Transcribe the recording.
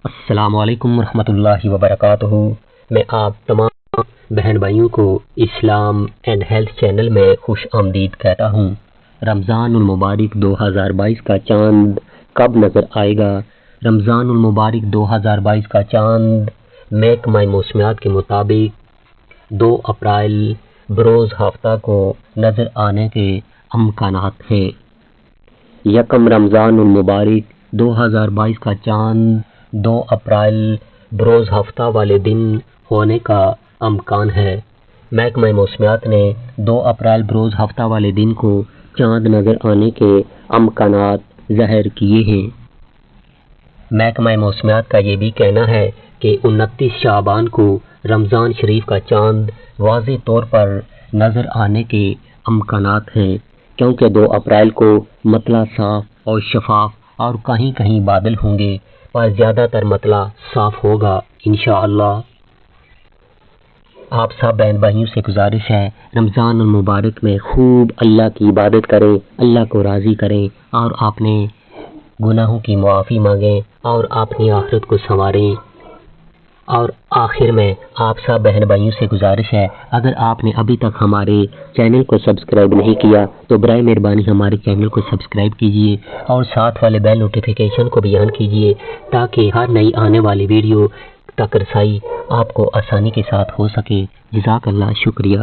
السلام علیکم ورحمۃ اللہ وبرکاتہ۔ میں آپ تمام بہن بھائیوں کو اسلام اینڈ ہیلتھ چینل میں خوش آمدید کہتا ہوں۔ رمضان المبارک 2022 کا چاند کب نظر آئے گا؟ رمضان المبارک 2022 کا چاند محکمہ موسمیات کے مطابق 2 اپریل بروز ہفتہ کو نظر آنے کے امکانات ہیں۔ یکم رمضان المبارک 2022 کا چاند 2 اپریل بروز ہفتہ والے دن ہونے کا امکان ہے۔ محکمہ موسمیات نے 2 اپریل بروز ہفتہ والے دن کو چاند نظر آنے کے امکانات ظاہر کیے ہیں۔ محکمہ موسمیات کا یہ بھی کہنا ہے کہ 29 شعبان کو رمضان شریف کا چاند واضح طور پر نظر آنے کے امکانات ہیں، کیونکہ 2 اپریل کو مطلع صاف اور شفاف اور کہیں کہیں بادل ہوں گے، پر زیادہ تر مطلع صاف ہوگا انشاءاللہ۔ آپ سب بہن بھائیوں سے گزارش ہے، رمضان المبارک میں خوب اللہ کی عبادت کریں، اللہ کو راضی کریں اور اپنے گناہوں کی معافی مانگیں اور اپنی آخرت کو سنواریں۔ اور آخر میں آپ سب بہن بھائیوں سے گزارش ہے، اگر آپ نے ابھی تک ہمارے چینل کو سبسکرائب نہیں کیا تو برائے مہربانی ہمارے چینل کو سبسکرائب کیجیے اور ساتھ والے بیل نوٹیفیکیشن کو بھی آن کیجیے تاکہ ہر نئی آنے والی ویڈیو تک رسائی آپ کو آسانی کے ساتھ ہو سکے۔ جزاک اللہ، شکریہ۔